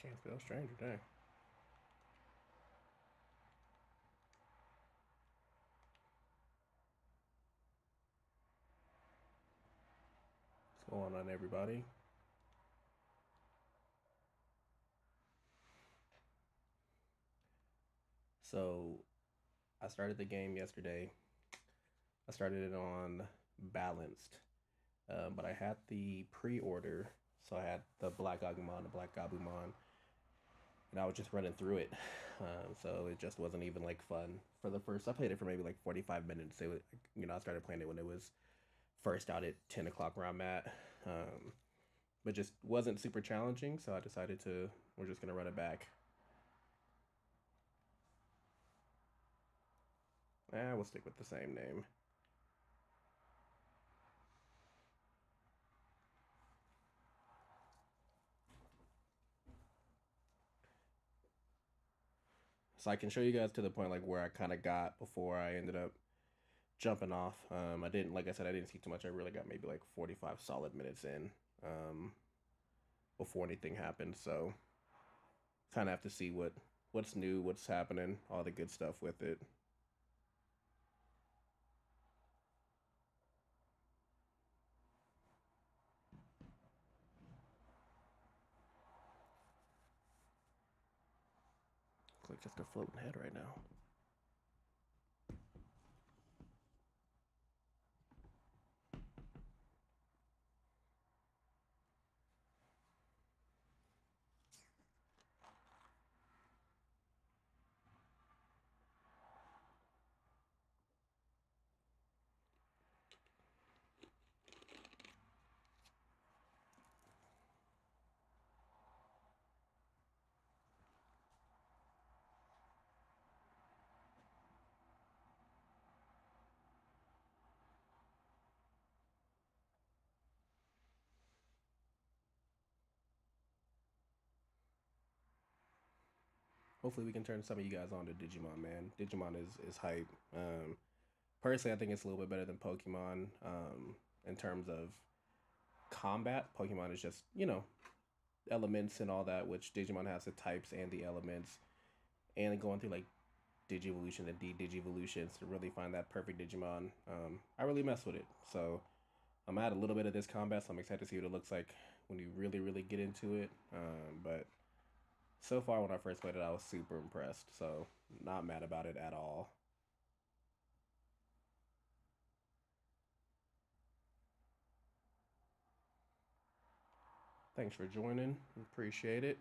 Can't spell stranger, dang. What's going on, everybody? So, I started the game yesterday. I started it on balanced, but I had the pre-order, so I had the Black Agumon, the Black Gabumon, and I was just running through it. So it just wasn't even like fun for the first. I played it for maybe like 45 minutes. It was, I started playing it when it was first out at 10 o'clock where I'm at, but just wasn't super challenging. So I decided to we're just gonna run it back. We'll stick with the same name. So I can show you guys to the point like where I kind of got before I ended up jumping off. I didn't, like I said, I didn't see too much. I really got maybe like 45 solid minutes in before anything happened. So kind of have to see what's new, what's happening, all the good stuff with it. Looks like just a floating head right now. Hopefully we can turn some of you guys on to Digimon, man. Digimon is hype. Personally, I think it's a little bit better than Pokemon in terms of combat. Pokemon is just elements and all that, which Digimon has the types and the elements, and going through like Digivolution and Digivolutions to really find that perfect Digimon. I really mess with it, so I'm at a little bit of this combat, so I'm excited to see what it looks like when you really get into it. But so far, when I first played it, I was super impressed, so not mad about it at all. Thanks for joining, appreciate it.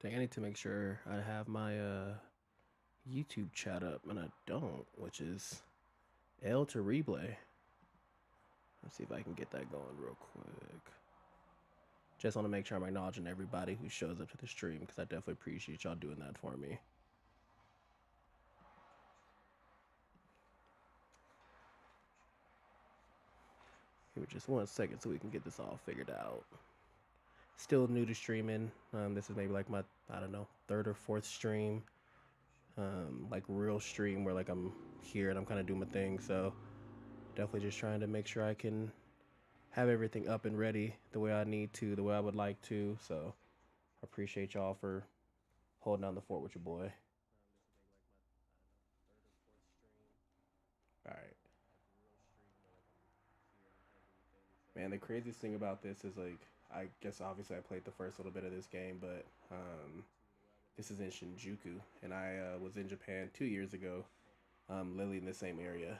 Dang, I need to make sure I have my YouTube chat up, and I don't, which is L to replay. Let's see if I can get that going real quick. Just want to make sure I'm acknowledging everybody who shows up to the stream because I definitely appreciate y'all doing that for me. Give me just 1 second so we can get this all figured out. Still new to streaming. This is maybe like my, I don't know, third or fourth stream. Like real stream where like I'm here and I'm kind of doing my thing. So definitely just trying to make sure I can have everything up and ready the way I need to, the way I would like to. So I appreciate y'all for holding down the fort with your boy. All right, man. The craziest thing about this is like, I guess obviously I played the first little bit of this game, but this is in Shinjuku, and I was in Japan 2 years ago, literally in the same area.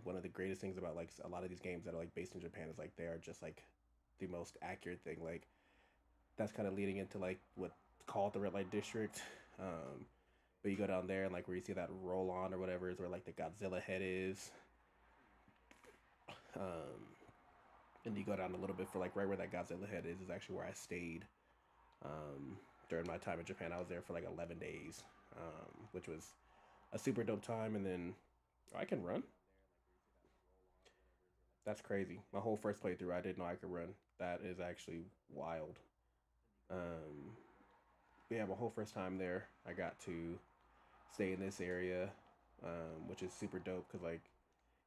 One of the greatest things about like a lot of these games that are like based in Japan is like they are just like the most accurate thing. Like that's kind of leading into like what called the red light district. Um, but you go down there and like where you see that roll on or whatever is where like the Godzilla head is. Um, and you go down a little bit for like right where that Godzilla head is actually where I stayed um, during my time in Japan. I was there for like 11 days, which was a super dope time. And then I can run. That's crazy. My whole first playthrough, I didn't know I could run. That is actually wild. Um, yeah, my whole first time there, I got to stay in this area, which is super dope because like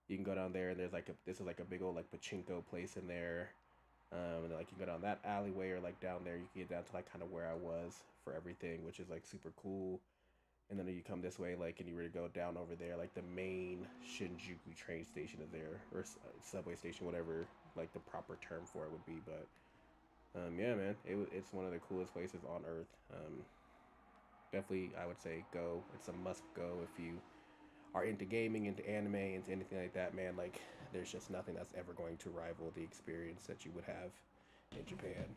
you can go down there and there's like this is like a big old like pachinko place in there. And then like you can go down that alleyway or like down there, you can get down to like kind of where I was for everything, which is like super cool. And then you come this way, like, and you were to go down over there, like the main Shinjuku train station is there, or subway station, whatever, like the proper term for it would be. But yeah, man, it's one of the coolest places on earth. Definitely, I would say go. It's a must go if you are into gaming, into anime, into anything like that, man. Like, there's just nothing that's ever going to rival the experience that you would have in Japan.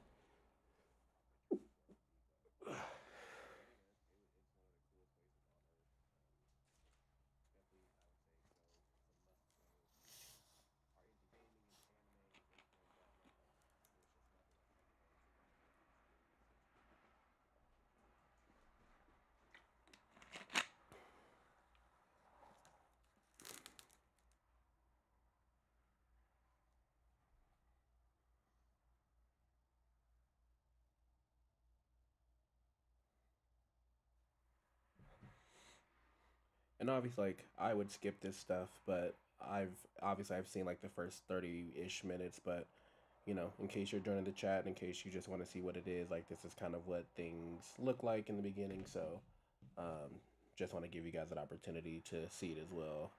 And obviously, like I would skip this stuff, but I've seen like the first 30-ish minutes. But in case you're joining the chat, in case you just want to see what it is, like this is kind of what things look like in the beginning. So, um, just want to give you guys an opportunity to see it as well.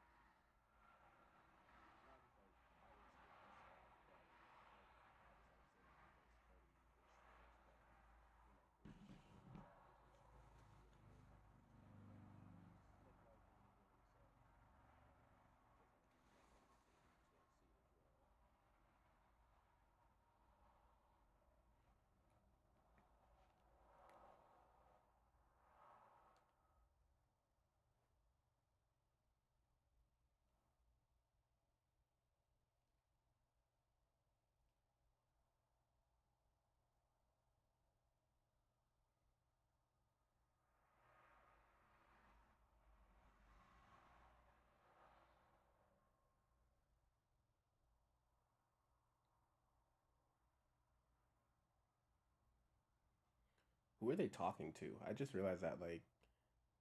Who are they talking to? I just realized that like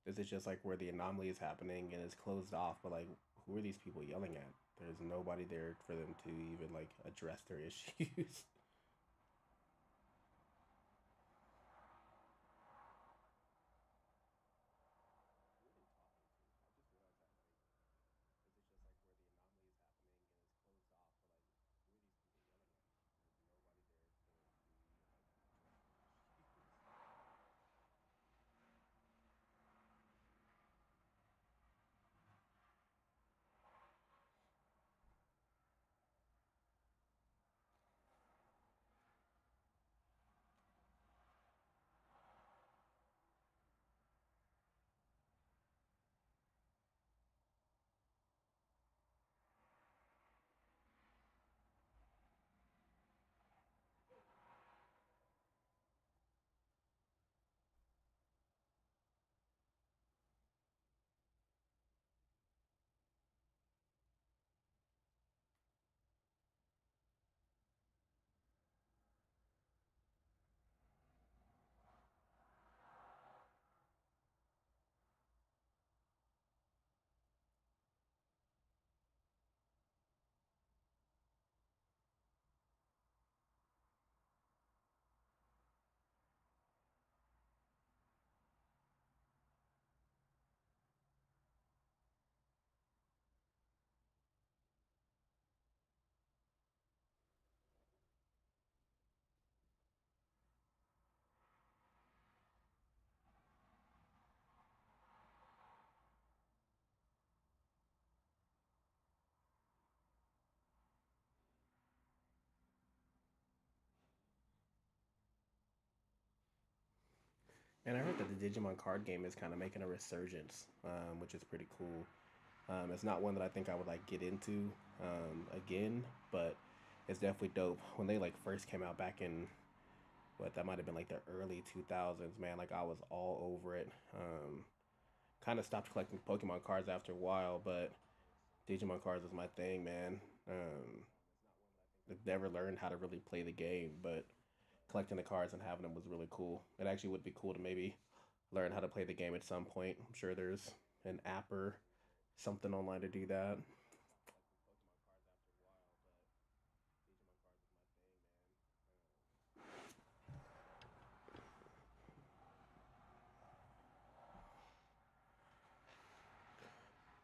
this is just like where the anomaly is happening and it's closed off. But like, who are these people yelling at? There's nobody there for them to even like address their issues. And I heard that the Digimon card game is kind of making a resurgence, which is pretty cool. It's not one that I think I would like get into again, but it's definitely dope. When they like first came out back in what that might have been like the early 2000s, man, like I was all over it. Kind of stopped collecting Pokemon cards after a while, but Digimon cards was my thing, man. I've never learned how to really play the game, but collecting the cards and having them was really cool. It actually would be cool to maybe learn how to play the game at some point. I'm sure there's an app or something online to do that.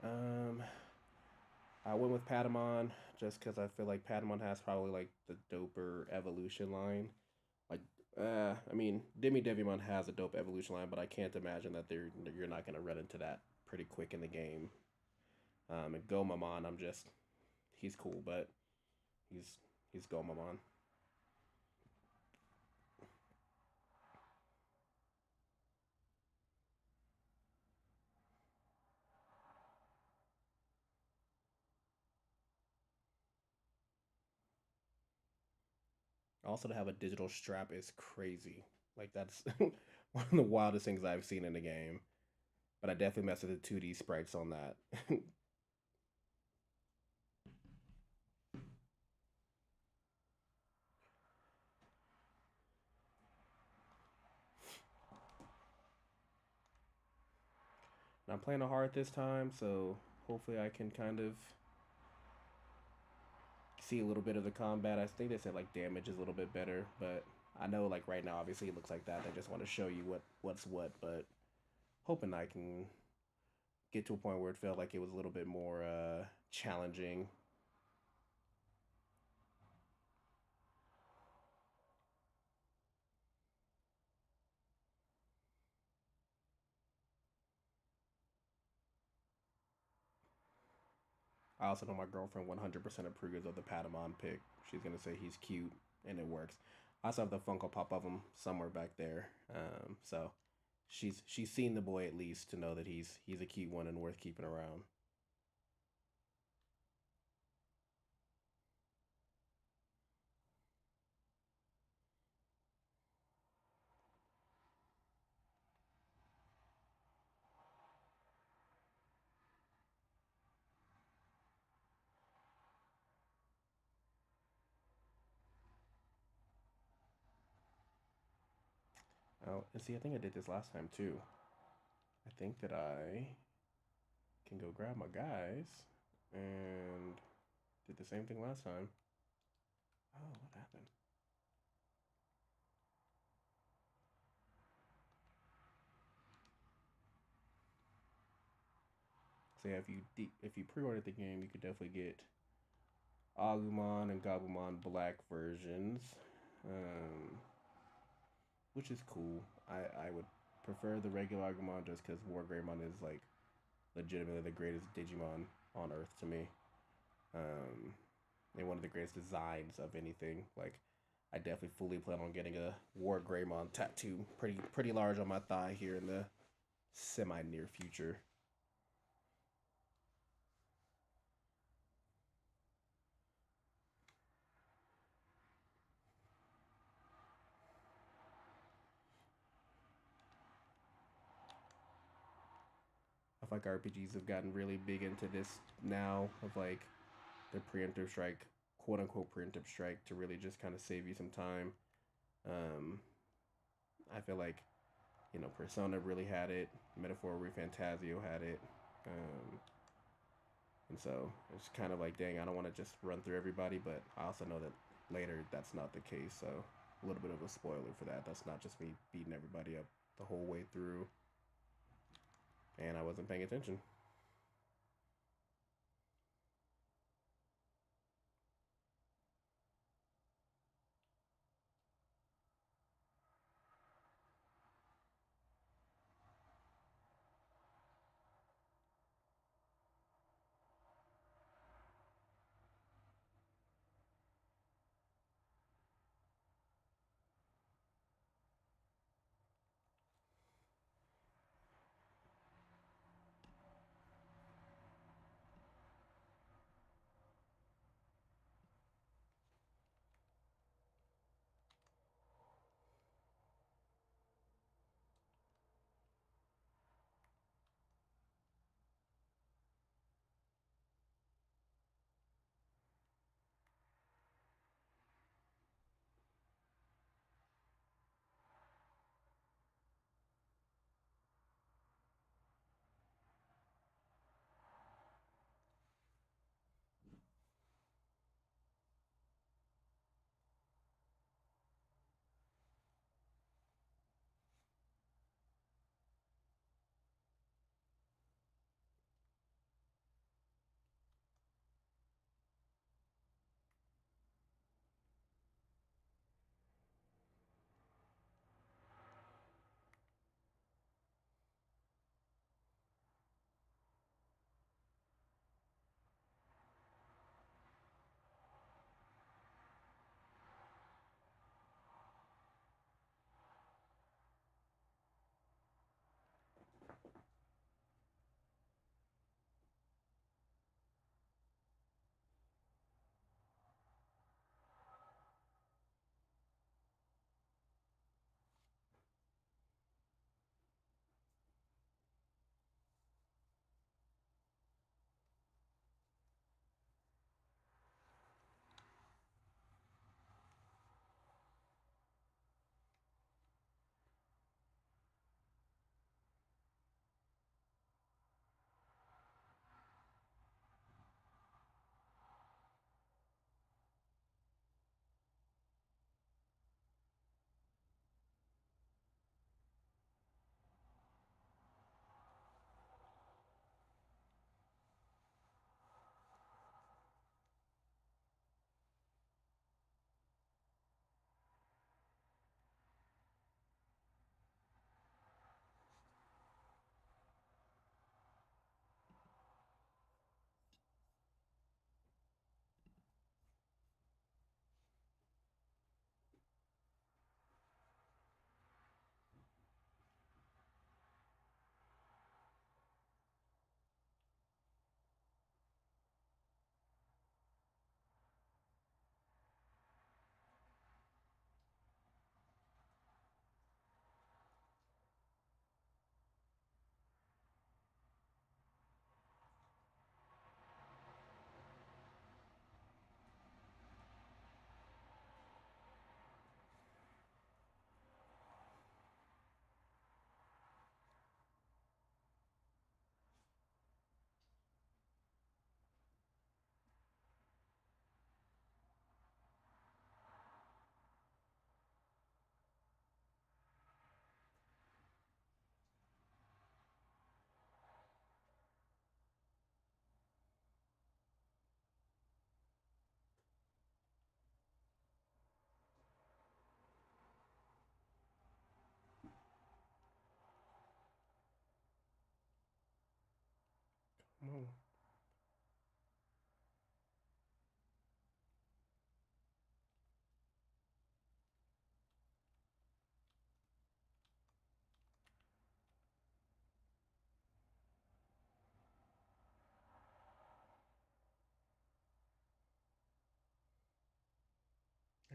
Um, I went with Patamon just because I feel like Patamon has probably like the doper evolution line. Like, I mean, Demi Devimon has a dope evolution line, but I can't imagine that you're not gonna run into that pretty quick in the game. And Gomamon, he's cool, but he's he's Gomamon. Also, to have a digital strap is crazy. Like that's one of the wildest things I've seen in the game. But I definitely messed with the 2D sprites on that. I'm playing a hard this time, so hopefully I can kind of see a little bit of the combat. I think they said like damage is a little bit better, but I know like right now obviously it looks like that. They just want to show you what's what, but hoping I can get to a point where it felt like it was a little bit more challenging. I also know my girlfriend 100% approves of the Patamon pick. She's gonna say he's cute and it works. I also have the Funko Pop of him somewhere back there. So she's seen the boy at least to know that he's a cute one and worth keeping around. Oh, and see, I think I did this last time too. I think that I can go grab my guys and did the same thing last time. Oh, what happened? So yeah, if you pre-ordered the game, you could definitely get Agumon and Gabumon Black versions, um, which is cool. I would prefer the regular Agumon just because Wargreymon is like legitimately the greatest Digimon on Earth to me. Um, and one of the greatest designs of anything. Like I definitely fully plan on getting a Wargreymon tattoo, pretty large on my thigh here in the semi near future. I feel like RPGs have gotten really big into this now of like the preemptive strike, quote unquote preemptive strike, to really just kind of save you some time. Um, I feel like Persona really had it, Metaphor Refantasio had it, um, and so it's kind of like, dang, I don't want to just run through everybody, but I also know that later that's not the case. So a little bit of a spoiler for that. That's not just me beating everybody up the whole way through, and I wasn't paying attention.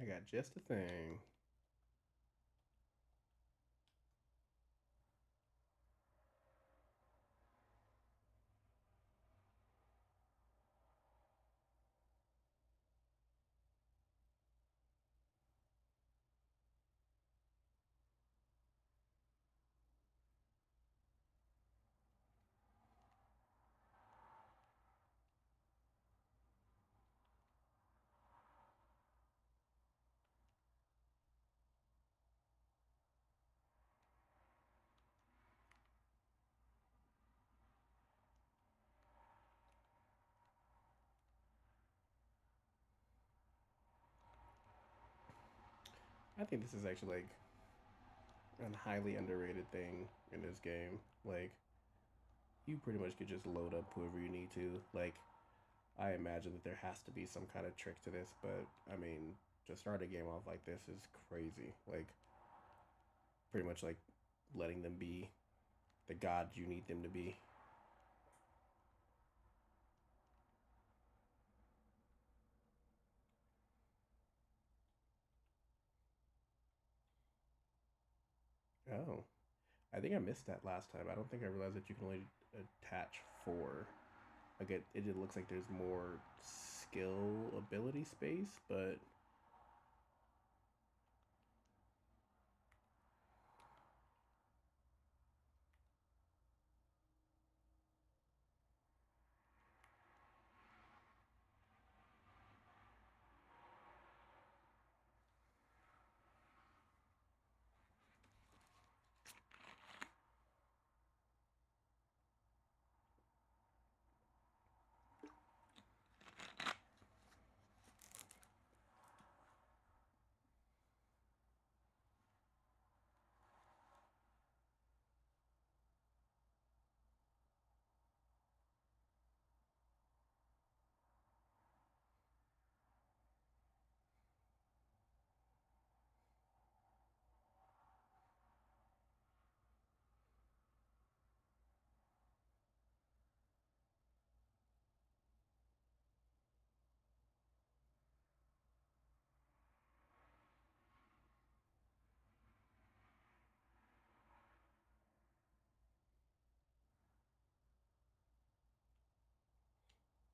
got just a thing. I think this is actually like a highly underrated thing in this game. Like, you pretty much could just load up whoever you need to. Like, I imagine that there has to be some kind of trick to this, but I mean, to start a game off like this is crazy. Like, pretty much like letting them be the gods you need them to be. Oh, I think I missed that last time. I don't think I realized that you can only attach four. Like it looks like there's more skill ability space, but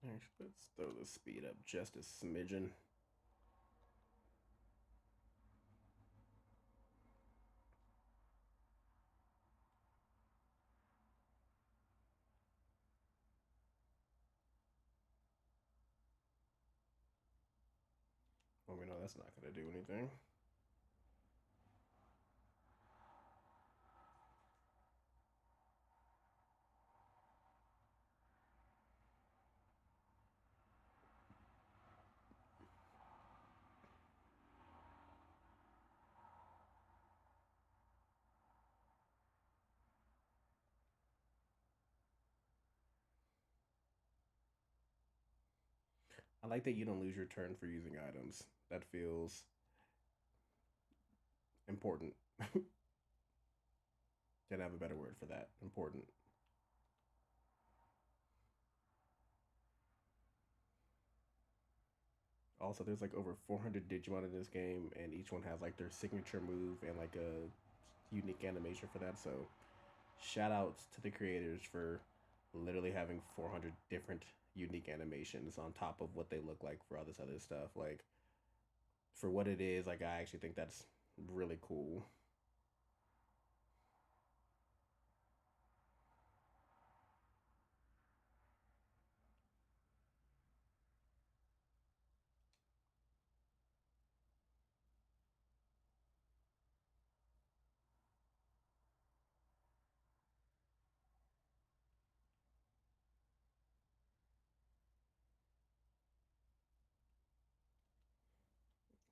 actually, let's throw the speed up just a smidgen. Well, we know that's not going to do anything. I like that you don't lose your turn for using items. That feels important. Can I have a better word for that? Important. Also, there's like over 400 Digimon in this game, and each one has like their signature move and like a unique animation for that. So, shout outs to the creators for literally having 400 different unique animations on top of what they look like for all this other stuff. Like, for what it is, like, I actually think that's really cool.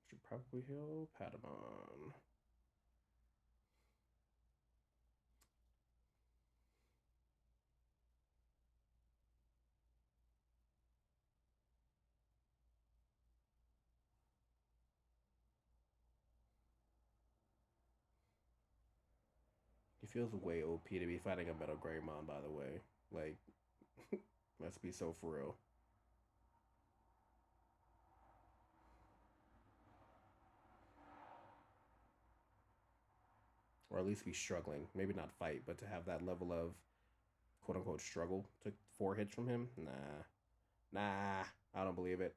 Should probably heal Patamon. He feels way OP to be fighting a Metal Greymon, by the way. Like, let's be so for real. or at least be struggling. Maybe not fight, but to have that level of quote unquote struggle to 4 hits from him. Nah, I don't believe it.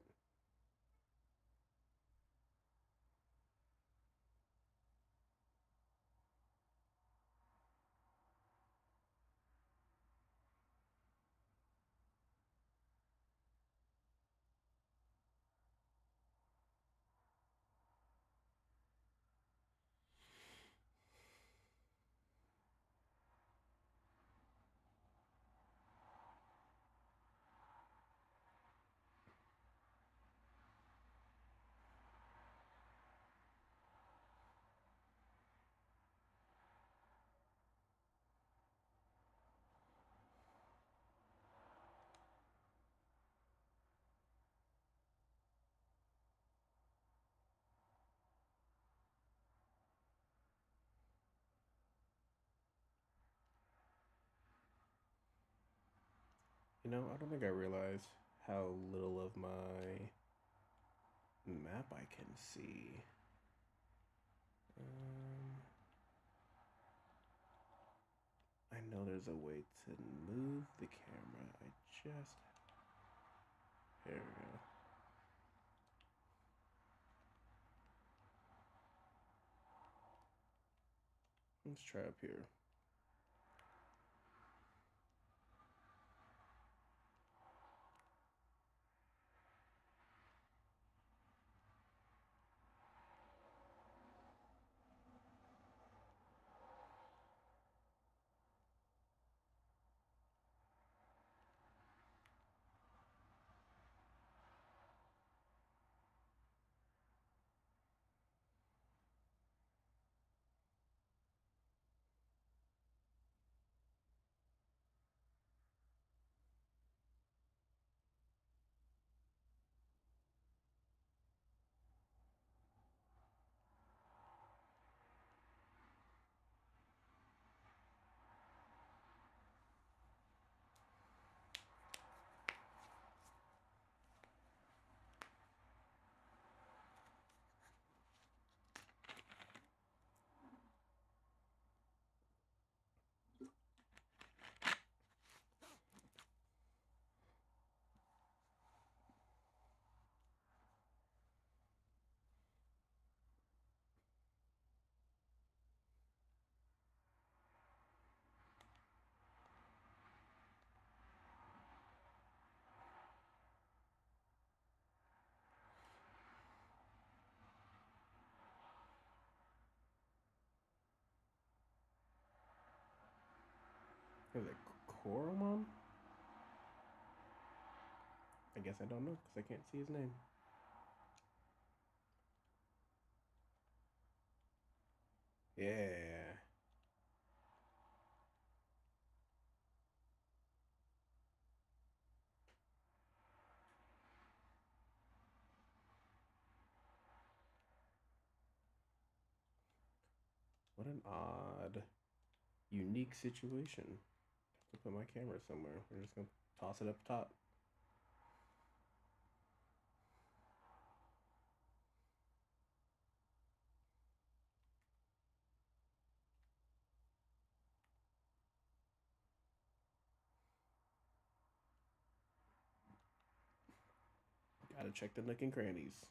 I don't think I realized how little of my map I can see. Um, I know there's a way to move the camera. I just. There we go. Let's try up here. Is it Koromon? I guess I don't know because I can't see his name. Yeah. What an odd, unique situation to put my camera somewhere. We're just gonna toss it up top. Gotta check the nook and crannies.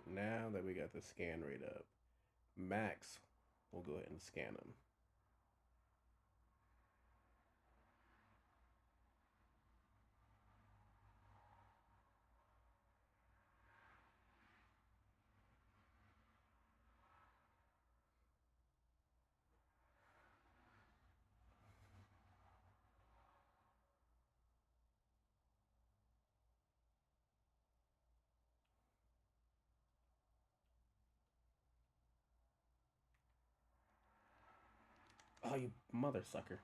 now that we got the scan rate up, Max, we'll go ahead and scan them. Oh, you mother sucker.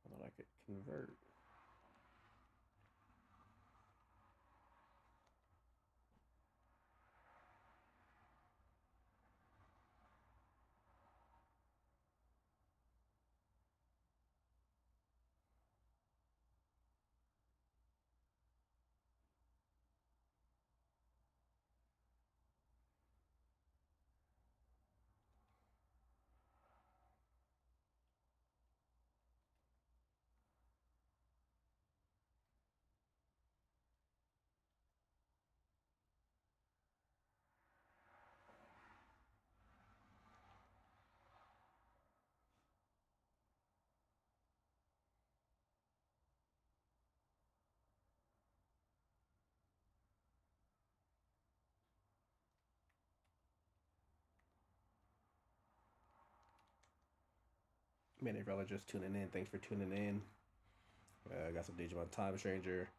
I thought I could convert. Man, if y'all are just tuning in, thanks for tuning in. I got some Digimon Time Stranger.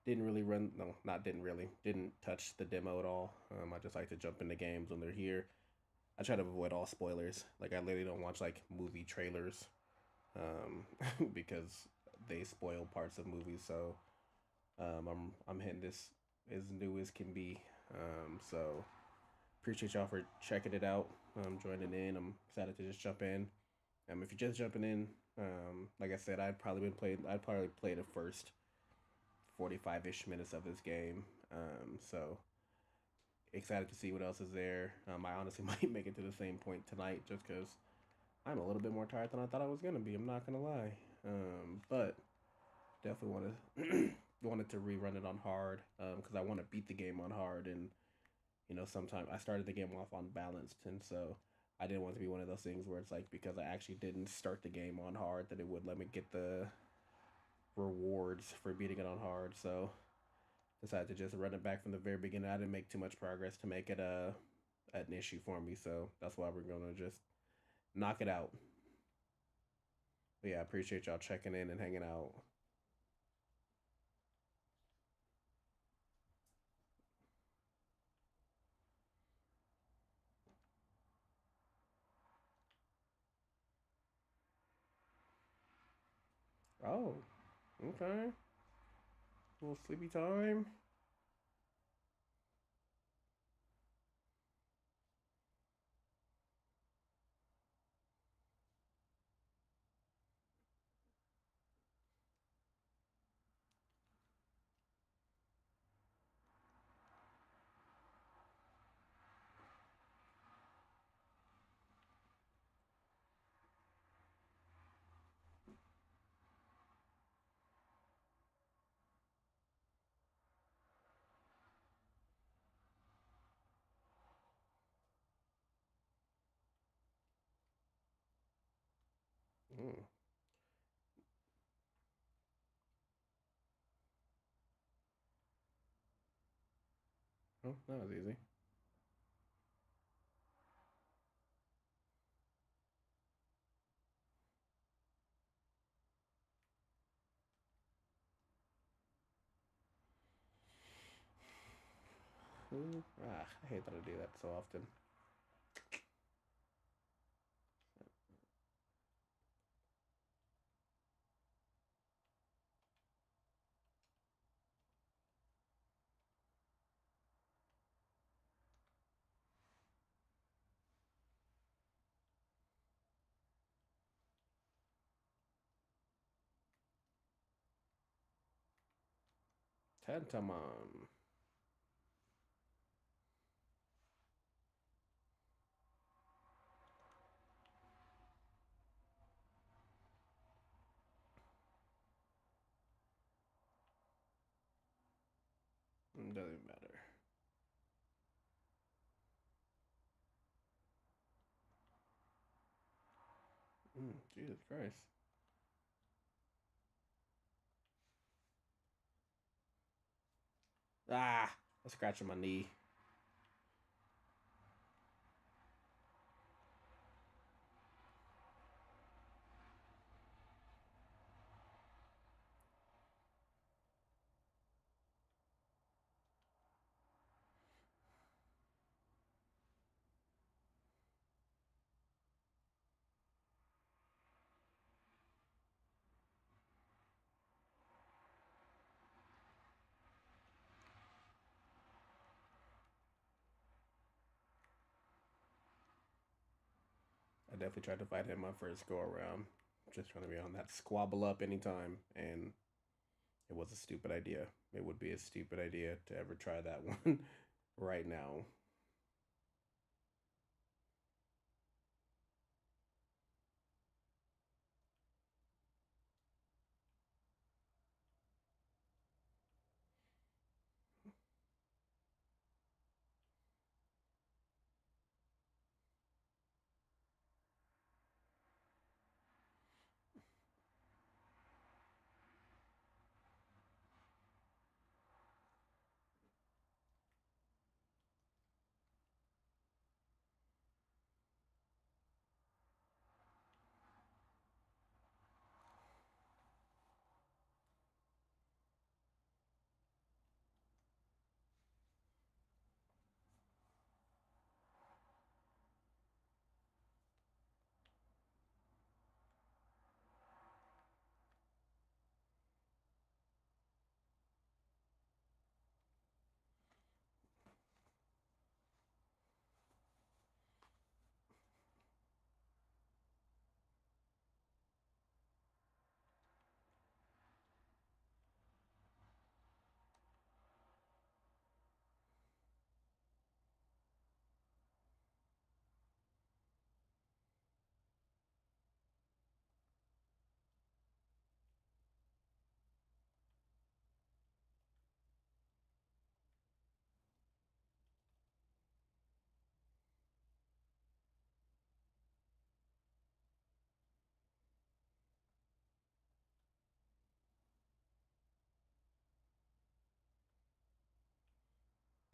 Didn't really run, no, not didn't really, didn't touch the demo at all. I just like to jump into games when they're here. I try to avoid all spoilers. Like I literally don't watch like movie trailers, because they spoil parts of movies. So I'm hitting this as new as can be. So appreciate y'all for checking it out. Joining in. I'm excited to just jump in. If you're just jumping in, like I said, I'd probably play the first 45-ish minutes of this game. So excited to see what else is there. I honestly might make it to the same point tonight just because I'm a little bit more tired than I thought I was gonna be. I'm not gonna lie. But definitely wanted to rerun it on hard because I want to beat the game on hard. And sometimes I started the game off on balanced, and so I didn't want to be one of those things where it's like because I actually didn't start the game on hard that it would let me get the rewards for beating it on hard. So decided to just run it back from the very beginning. I didn't make too much progress to make it an issue for me, so that's why we're gonna just knock it out. But yeah, I appreciate y'all checking in and hanging out. Oh, okay. A little sleepy time. Mm. Oh, that was easy. I hate that I do that so often. Tentamon. Doesn't matter. Jesus Christ. Ah, I'm scratching my knee. I definitely tried to fight him my first go around. Just trying to be on that squabble up anytime, and it was a stupid idea. It would be a stupid idea to ever try that one right now.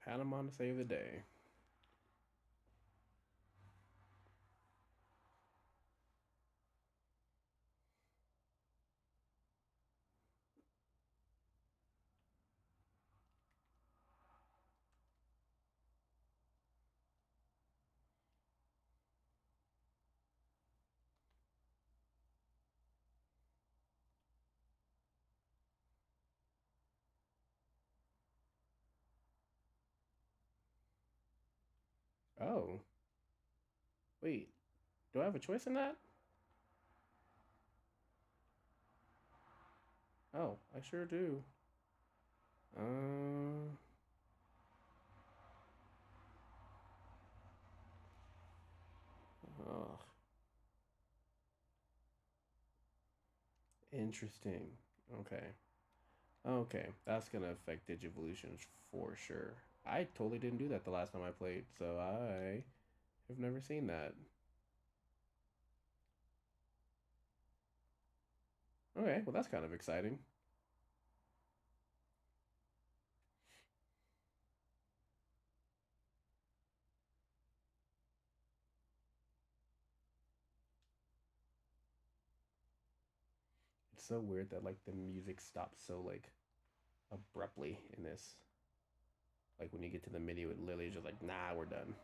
Panama to save the day. Oh, wait. Do I have a choice in that? Oh, I sure do. Uh, oh, interesting. Okay. Okay, that's gonna affect Digivolutions for sure. I totally didn't do that the last time I played, so I have never seen that. Okay, well that's kind of exciting. It's so weird that like the music stops so like abruptly in this. Like when you get to the menu, it literally is just like, nah, we're done.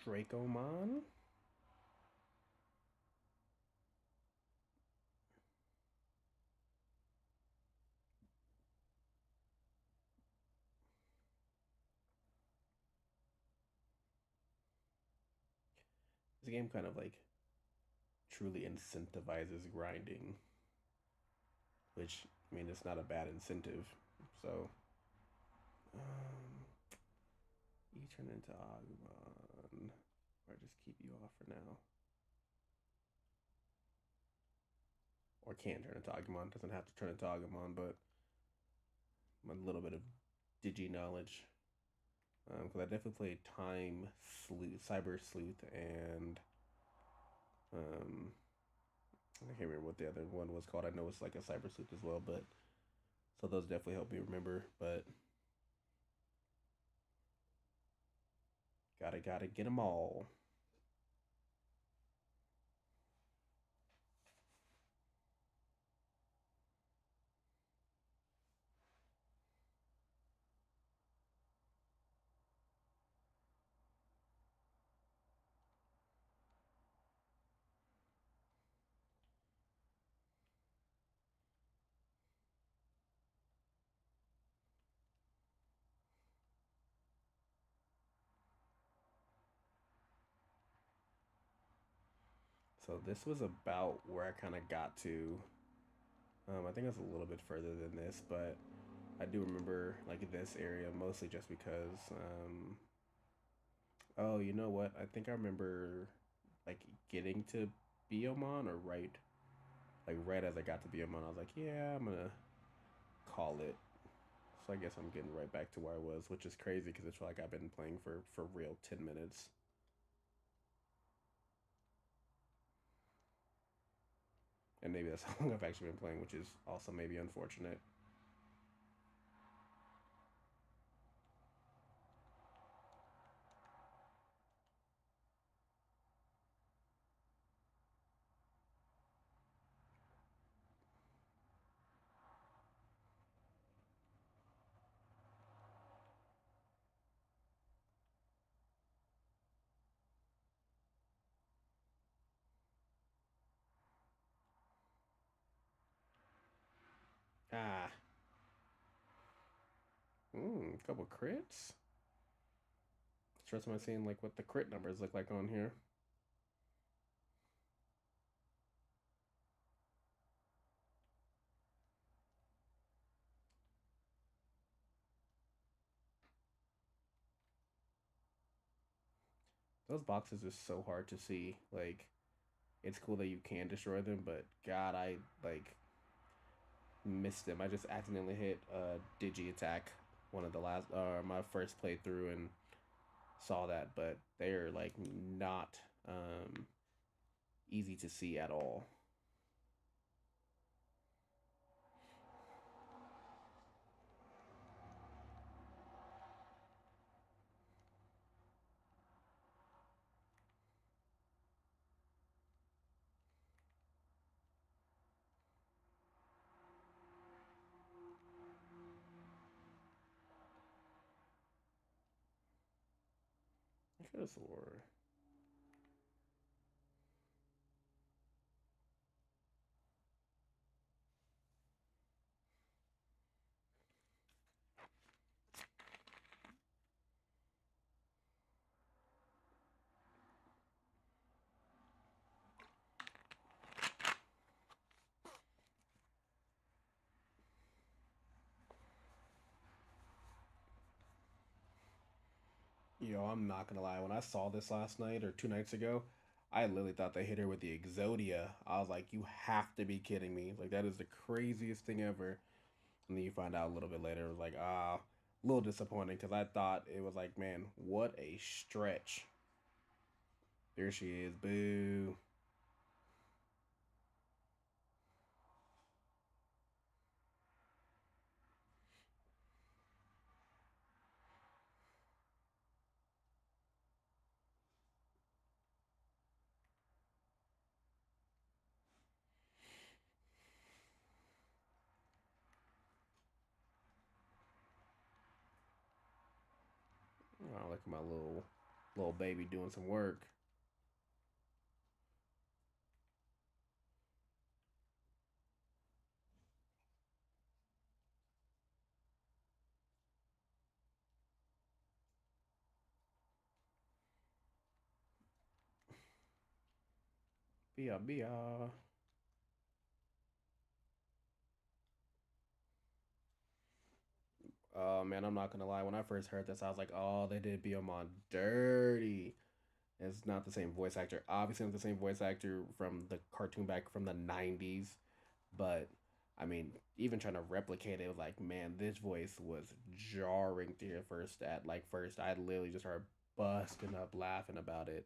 Dracomon? the game kind of like truly incentivizes grinding, which I mean it's not a bad incentive. So you turn into Agumon, or just keep you off for now, or can turn into Agumon. Doesn't have to turn into Agumon, but a little bit of Digi knowledge. Because I definitely played Time Sleuth, Cyber Sleuth, and um, I can't remember what the other one was called. I know it's like a Cyber Sleuth as well, but so those definitely help me remember. But gotta get them all. So this was about where I kind of got to. I think it's a little bit further than this, but I do remember like this area mostly just because. Oh, you know what? I think I remember like getting to Biomon or right as I got to Biomon, I was like, yeah, I'm gonna call it. So I guess I'm getting right back to where I was, which is crazy because it's like I've been playing for real 10 minutes, and maybe that's how long I've actually been playing, which is also maybe unfortunate. Ah, a couple crits. First time I've seen like what the crit numbers look like on here. Those boxes are so hard to see. Like, it's cool that you can destroy them, but God, I like missed them. I just accidentally hit Digi attack one of the last my first playthrough and saw that, but they're like not easy to see at all. I could have swore. Yo, I'm not gonna lie. When I saw this last night or 2 nights ago, I literally thought they hit her with the Exodia. I was like, you have to be kidding me. Like, that is the craziest thing ever. And then you find out a little bit later, it was like, a little disappointing because I thought it was like, man, what a stretch. There she is. Boo. Oh, look at my little baby doing some work. Bia bia. Oh man, I'm not gonna lie. When I first heard this, I was like, "Oh, they did Biomon dirty." It's not the same voice actor. Obviously, not the same voice actor from the cartoon back from the '90s, but I mean, even trying to replicate it, was like, man, this voice was jarring to hear first. At like first, I literally just started busting up laughing about it.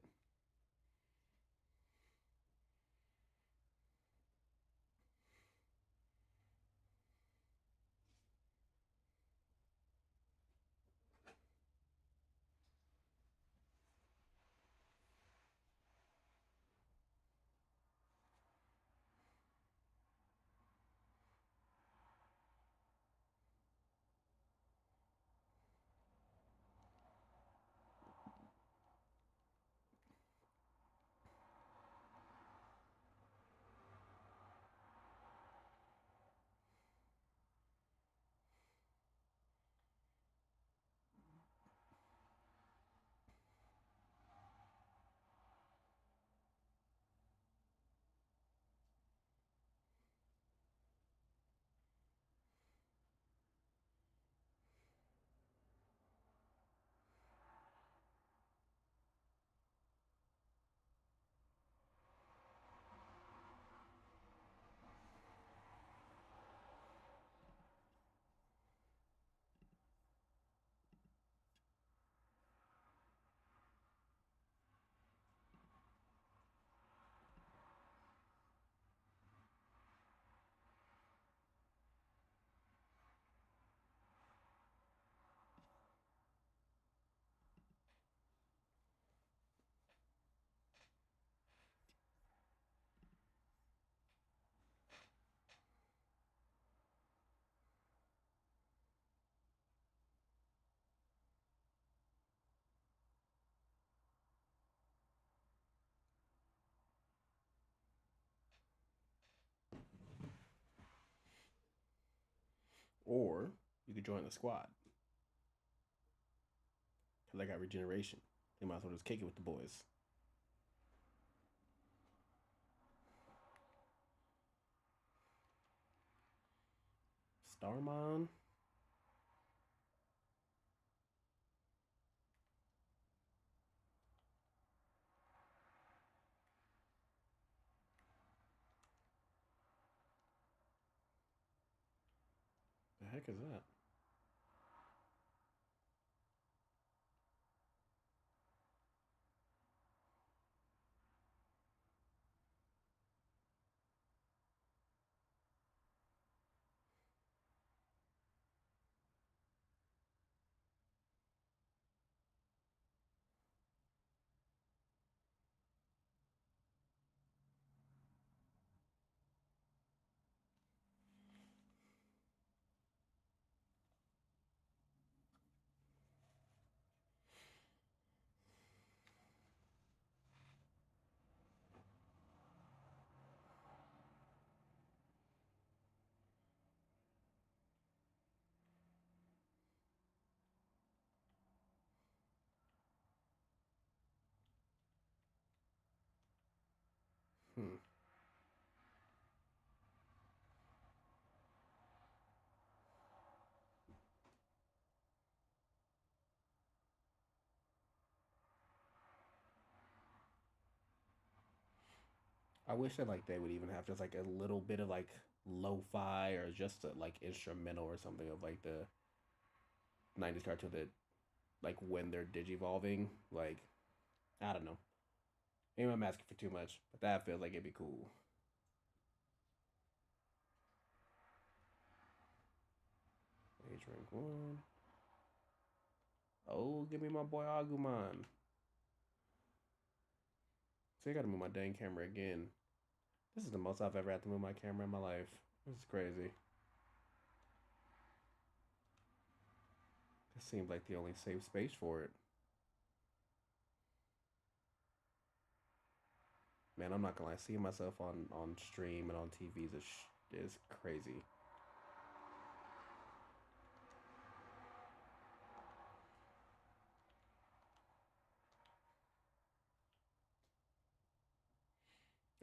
Or you could join the squad because I got regeneration. You might as well just kick it with the boys. Starmon. The heck is that? Hmm. I wish that like they would even have just like a little bit of like lo-fi or just a, like instrumental or something of like the '90s cartoon that like when they're digivolving. Like I don't know. Maybe I'm asking for too much, but that feels like it'd be cool. Age rank 1. Oh, give me my boy Agumon. See, I gotta move my dang camera again. This is the most I've ever had to move my camera in my life. This is crazy. This seems like the only safe space for it. Man, I'm not gonna lie. Seeing myself on stream and on TV is crazy.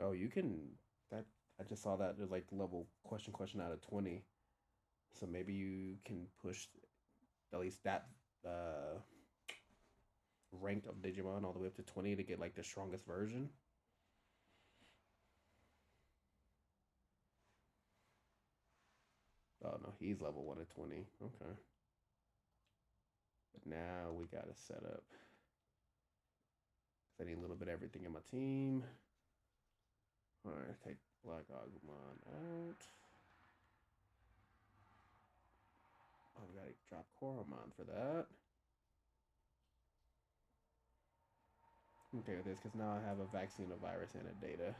Oh, you can. That I just saw that there's like level question out of 20. So maybe you can push at least that uh rank of Digimon all the way up to 20 to get like the strongest version. Oh no, he's level 1 at 20. Okay. But now we gotta set up. I need a little bit of everything in my team. Alright, take Black Agumon out. Oh, we gotta drop Koromon for that. I'm okay with this because now I have a vaccine, a virus, and a data.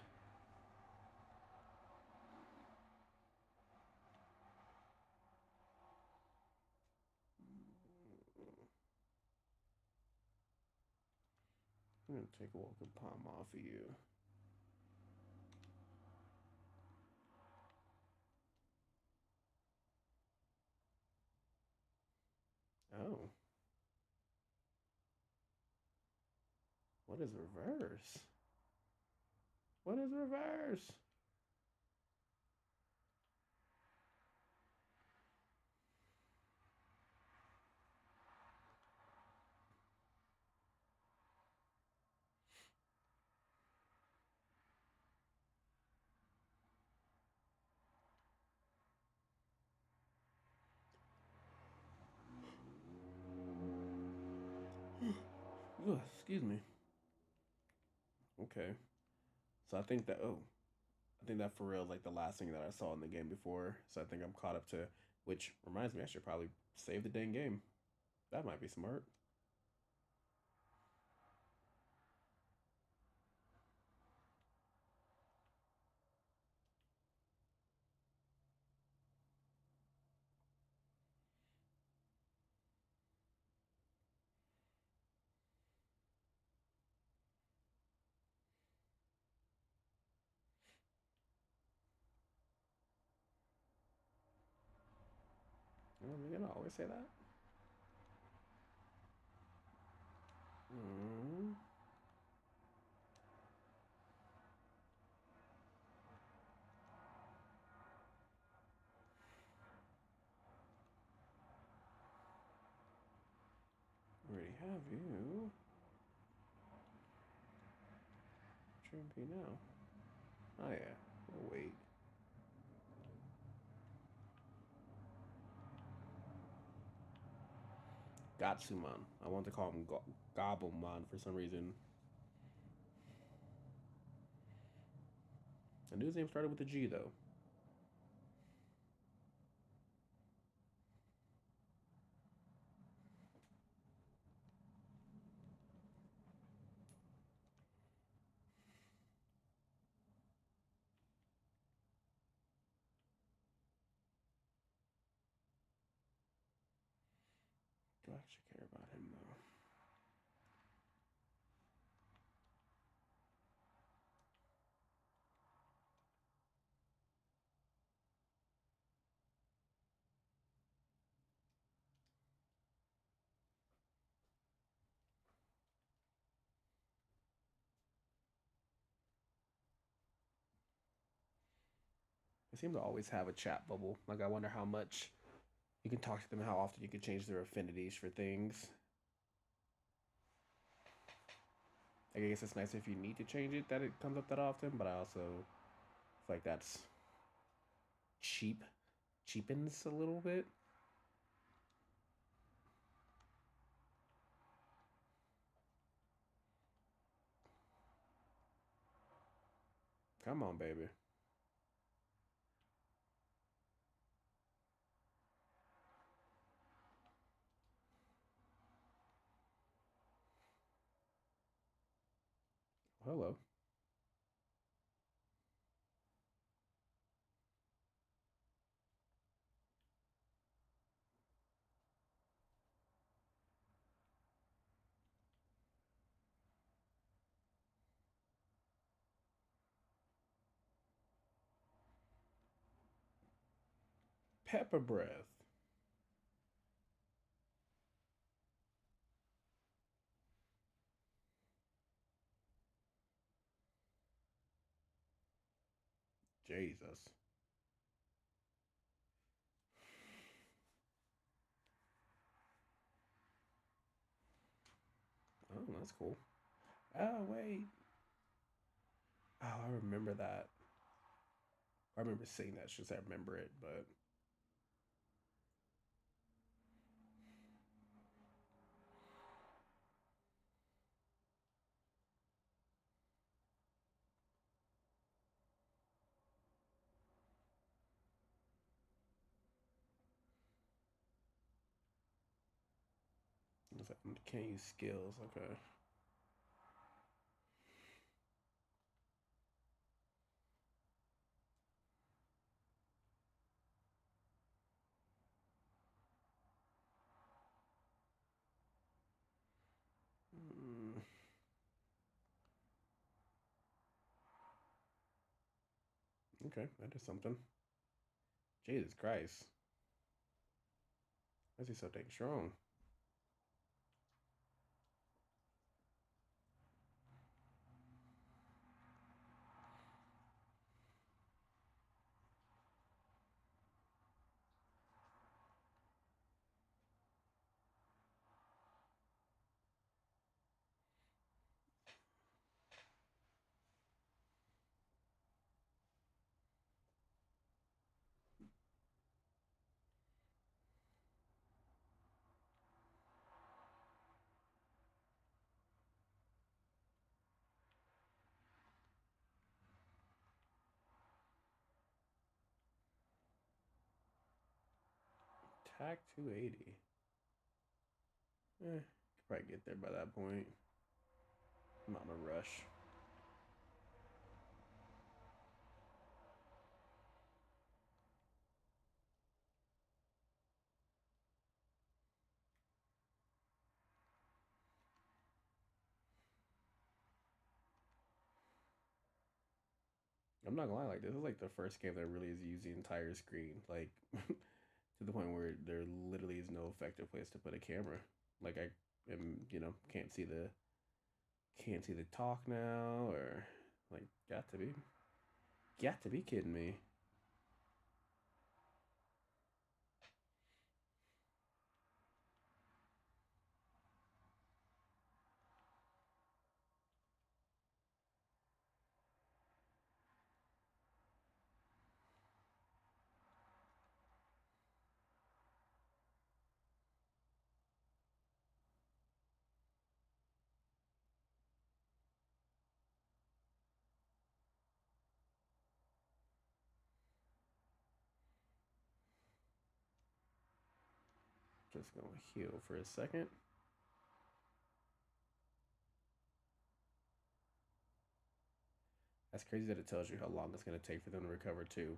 I'm gonna take a welcome palm off of you. Oh. What is reverse? What is reverse? Ugh, excuse me. Okay. So I think that I think that for real is like the last thing that I saw in the game before. So I think I'm caught up to, which reminds me I should probably save the dang game. That might be smart. Am I gonna always say that? Mm. Already have you. Trimp now. Oh yeah. We'll wait. Gatsumon. I want to call him Gobblemon for some reason. I knew his name started with a G though. Do I actually care about him though? They seem to always have a chat bubble. Like I wonder how much you can talk to them, how often you can change their affinities for things. I guess it's nice if you need to change it that it comes up that often, but I also feel like that's cheap, cheapens a little bit. Come on, baby. Hello. Pepper breath. Jesus. Oh, that's cool. Oh, wait. Oh, I remember that. I remember seeing that. Just I remember it, but can't use skills. Okay. Mm, okay, that is something. Jesus Christ. Why is he so dang strong? Attack 280. Could probably get there by that point. I'm not in a rush. I'm not gonna lie, like this is like the first game that really is used the entire screen, like to the point where there literally is no effective place to put a camera. Like I am, can't see the talk now, or like got to be kidding me. Just gonna heal for a second. That's crazy that it tells you how long it's gonna take for them to recover too.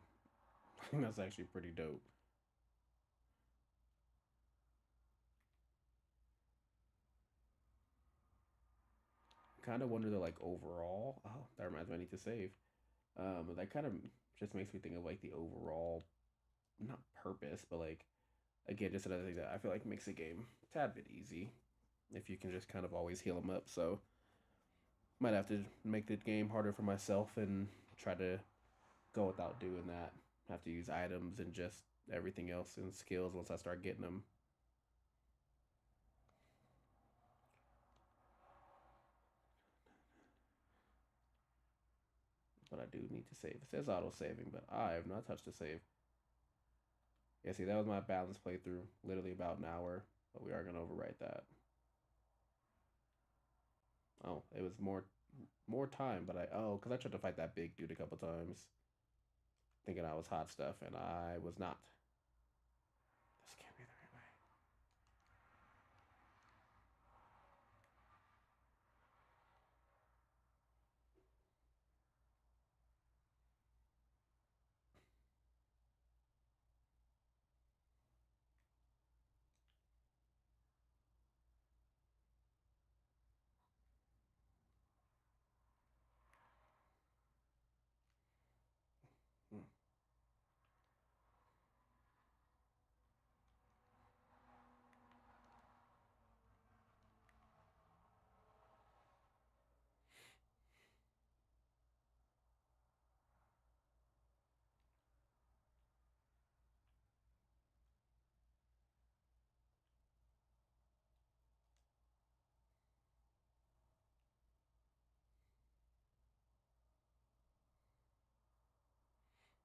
That's actually pretty dope. Kind of wonder though, like overall. Oh, that reminds me, I need to save. That kind of just makes me think of like the overall, not purpose, but like again, just another thing that I feel like makes the game a tad bit easy if you can just kind of always heal them up. So might have to make the game harder for myself and try to go without doing that. Have to use items and just everything else and skills once I start getting them. But I do need to save. It says auto saving, but I have not touched the save. Yeah, see, that was my balance playthrough, literally about an hour, but we are gonna overwrite that. Oh, it was more time, but because I tried to fight that big dude a couple times, thinking I was hot stuff, and I was not. This can't be the right way.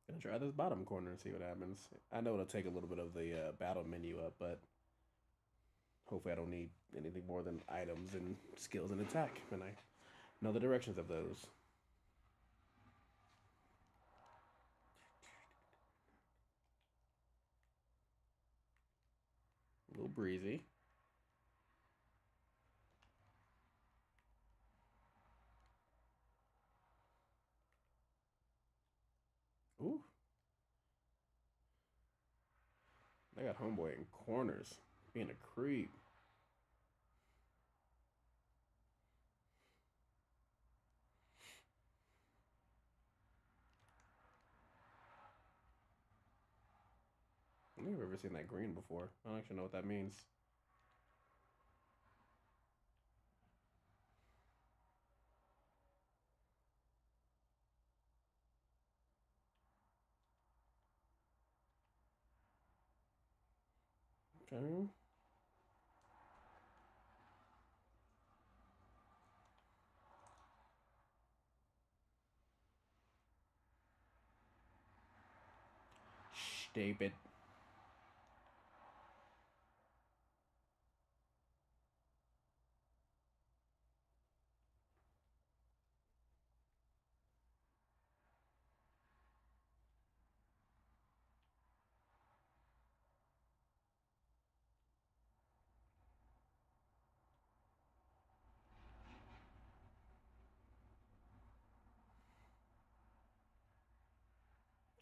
Gonna try this bottom corner and see what happens. I know it'll take a little bit of the battle menu up, but hopefully I don't need anything more than items and skills and attack, and I know the directions of those. A little breezy. Ooh, I got homeboy in corners, being a creep. I've never ever seen that green before. I don't actually know what that means. Okay. Stupid.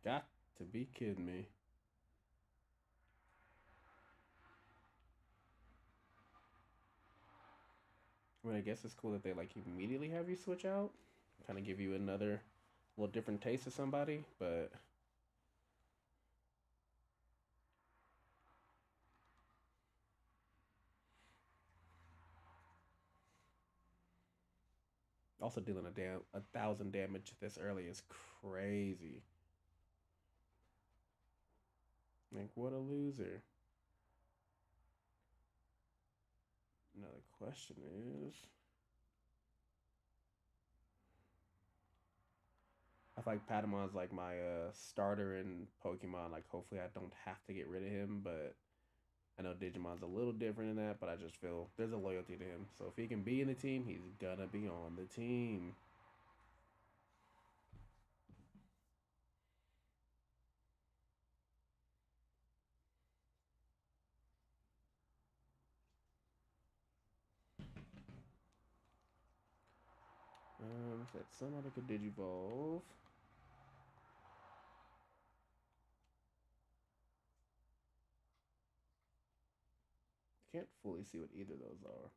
Got to be kidding me. I mean, I guess it's cool that they like immediately have you switch out, kind of give you another little different taste of somebody, but also dealing a thousand damage this early is crazy. Like what a loser. Now the question is, I feel like Padamon's like my starter in Pokemon. Like hopefully I don't have to get rid of him, but I know Digimon's a little different in that, but I just feel there's a loyalty to him. So if he can be in the team, he's gonna be on the team. That somebody could Digivolve. Can't fully see what either of those are.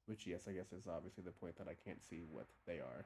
Which, yes, I guess is obviously the point that I can't see what they are.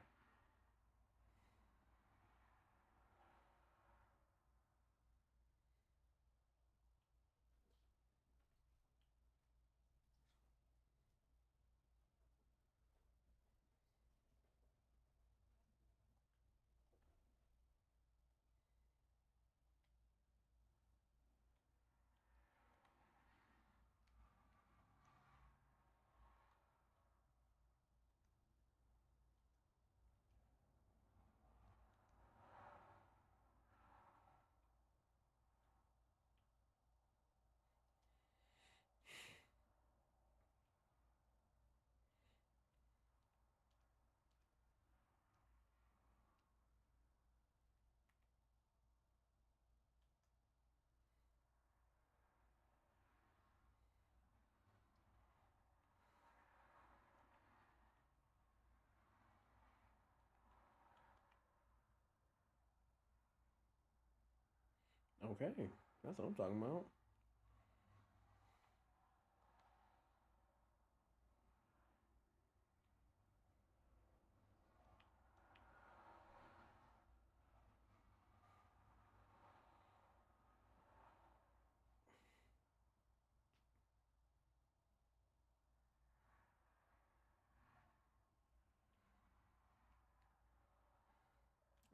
Okay, that's what I'm talking about.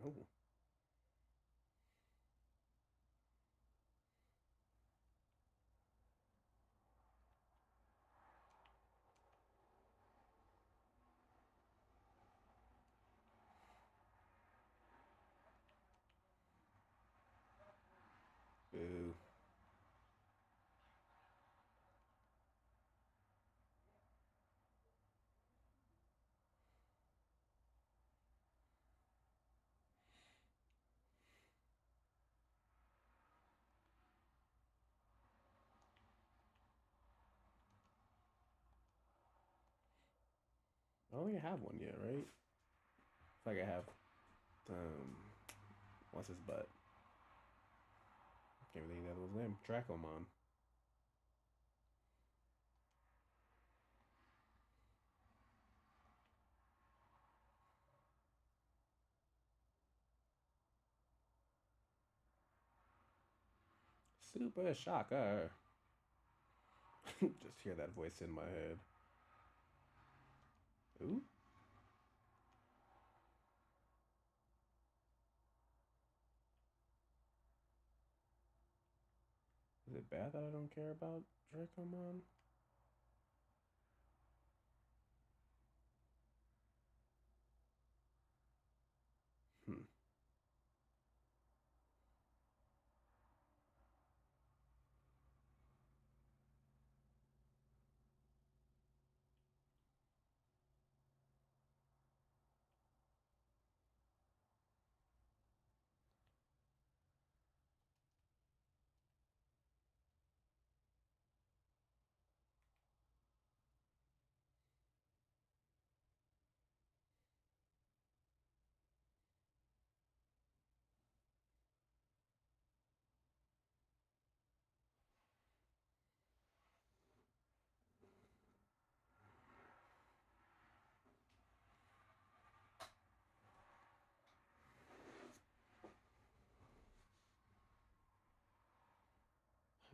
Oh, I don't think I have one yet, right? It's like I have um what's his butt? Can't even think that was his name. Dracomon. Super shocker. Just hear that voice in my head. Ooh. Is it bad that I don't care about Dracomon? Hmm.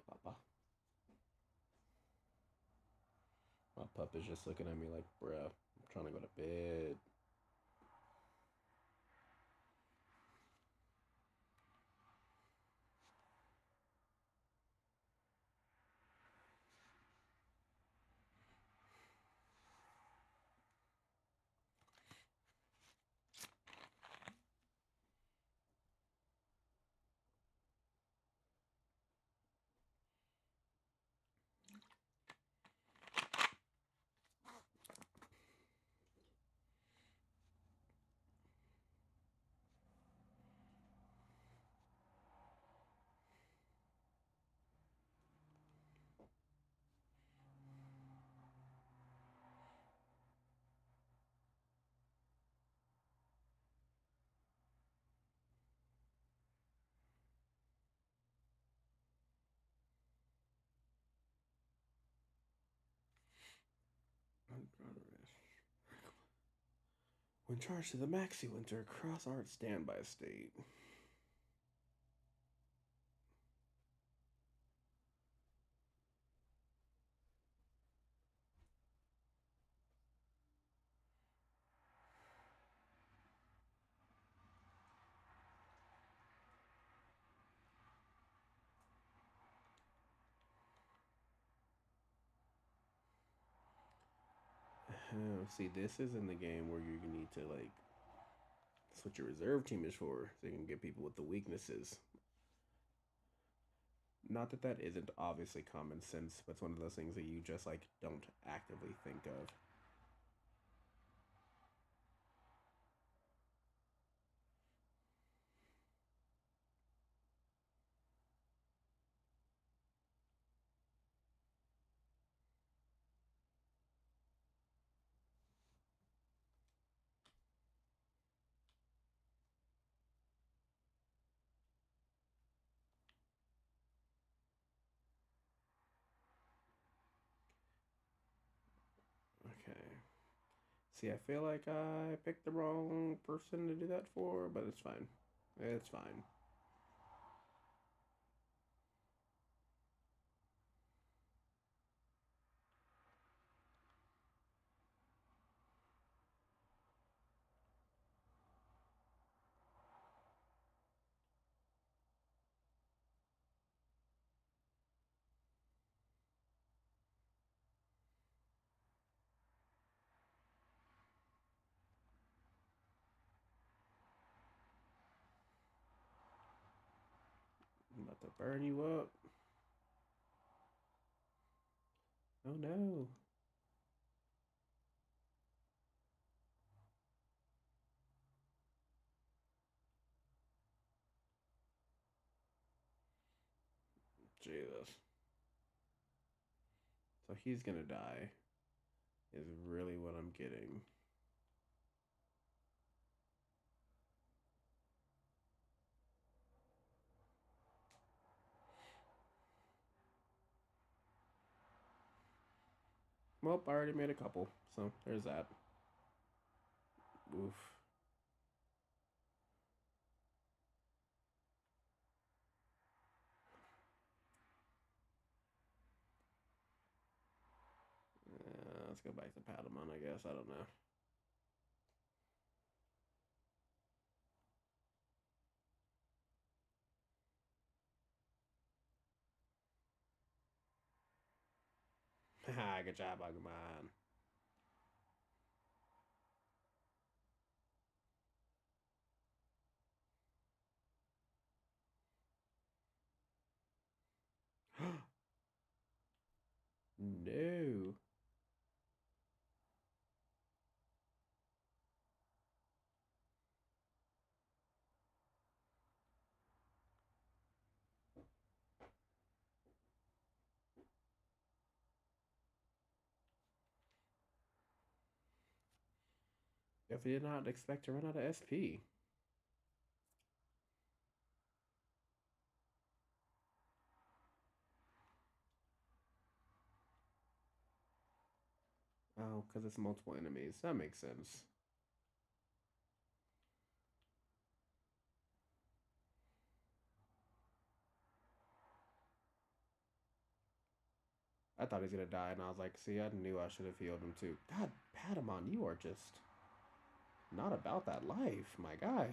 Papa. My pup is just looking at me like, bruh, I'm trying to go to bed. When charged to the max, you enter cross art standby state. See, this is in the game where you need to like. That's what your reserve team is for, so you can get people with the weaknesses. Not that that isn't obviously common sense, but it's one of those things that you just like don't actively think of. Okay. See, I feel like I picked the wrong person to do that for, but it's fine. It's fine. I'm about to burn you up. Oh no. Jesus. So he's gonna die, is really what I'm getting. Well, I already made a couple, so there's that. Oof. Let's go back to Patamon, I guess. I don't know. Haha, good job, Agumon. No. If you did not expect to run out of SP. Oh, because it's multiple enemies. That makes sense. I thought he was gonna die, and I was like, see, I knew I should have healed him too. God, Patamon, you are just not about that life, my guy.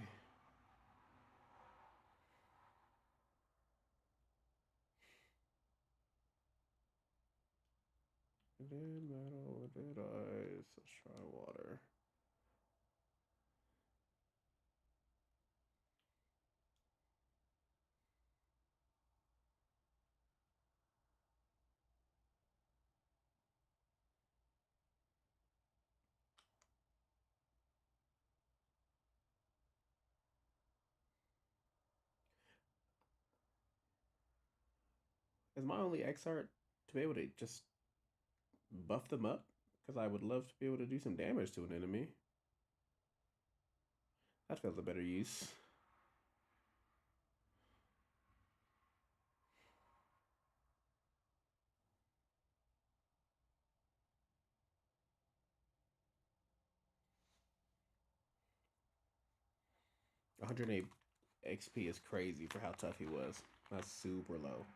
Did metal, did ice, let's try water. Is my only X art to be able to just buff them up? Because I would love to be able to do some damage to an enemy. That feels a better use. One hundred eight XP is crazy for how tough he was. That's super low.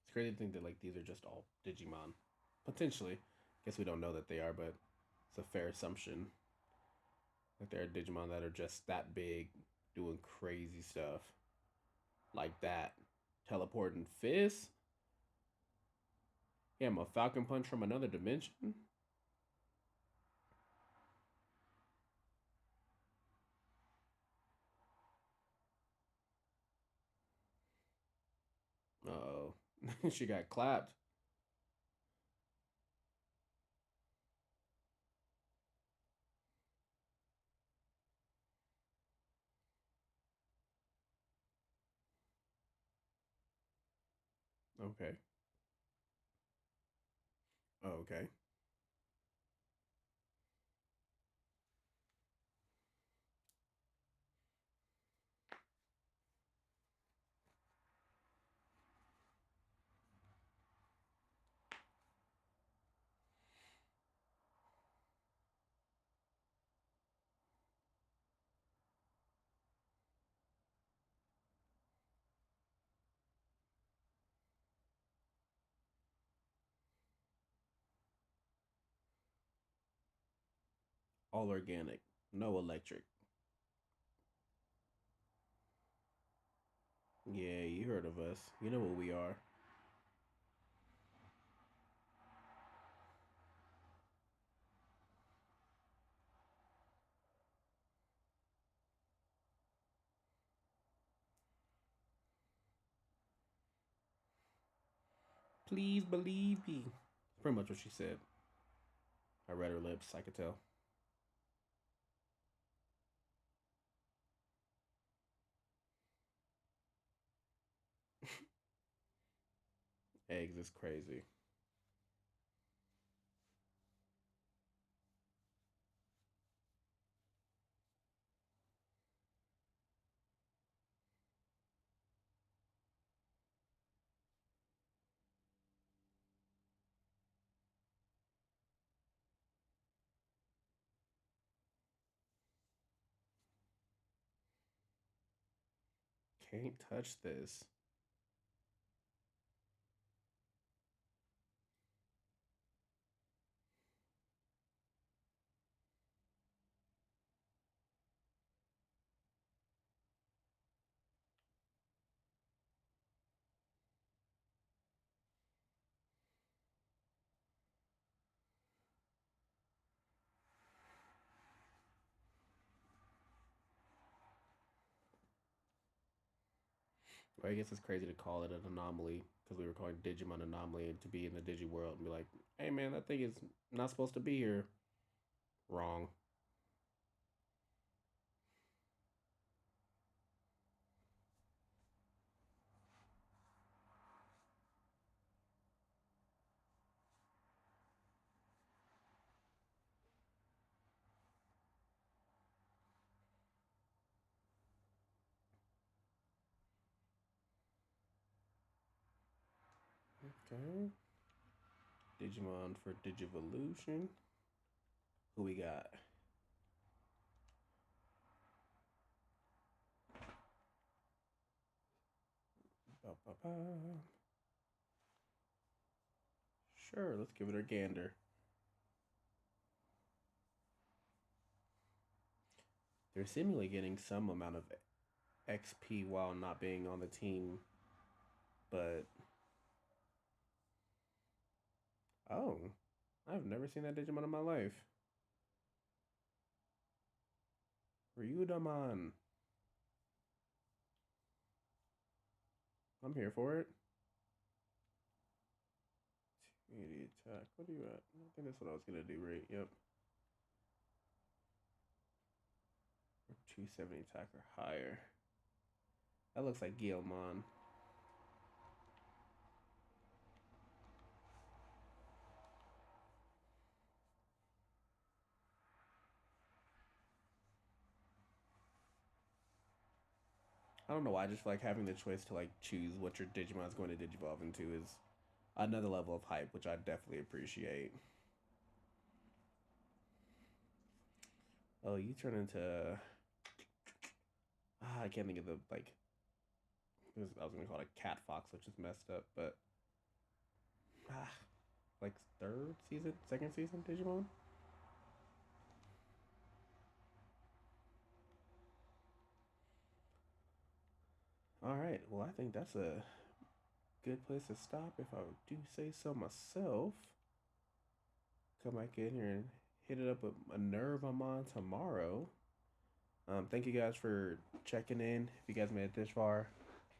It's crazy to think that like these are just all Digimon. Potentially. Guess we don't know that they are, but it's a fair assumption that there are Digimon that are just that big, doing crazy stuff. Like that. Teleporting fist? Yeah, I'm a Falcon Punch from another dimension? Oh. She got clapped. Okay. Oh, okay. All organic. No electric. Yeah, you heard of us. You know what we are. Please believe me. Pretty much what she said. I read her lips. I could tell. Eggs is crazy. Can't touch this. Well, I guess it's crazy to call it an anomaly because we were calling Digimon anomaly to be in the Digi world and be like, hey man, that thing is not supposed to be here. Wrong. Okay. Digimon for Digivolution. Who we got? Ba, ba, ba. Sure, let's give it a gander. They're seemingly getting some amount of XP while not being on the team, but oh, I've never seen that Digimon in my life. Ryudamon. I'm here for it. 280 attack. What are you at? I think that's what I was gonna do, right? Yep. 270 attack or higher. That looks like Guilmon. I don't know why. I just feel like having the choice to like choose what your Digimon is going to Digivolve into is another level of hype, which I definitely appreciate. Oh, you turn into I can't think of the like. I was gonna call it a cat fox, which is messed up, but ah, like third season, second season Digimon. All right, well I think that's a good place to stop if I do say so myself. Come back in here and hit it up with a nerve I'm on tomorrow. Thank you guys for checking in. If you guys made it this far,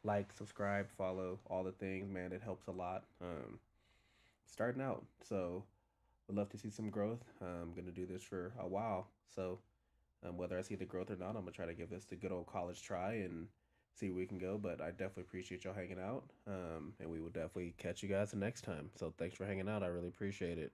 like, subscribe, follow, all the things, man. It helps a lot. Starting out, so would love to see some growth. I'm gonna do this for a while, so whether I see the growth or not, I'm gonna try to give this the good old college try and see where we can go. But I definitely appreciate y'all hanging out, and we will definitely catch you guys the next time. So thanks for hanging out. I really appreciate it.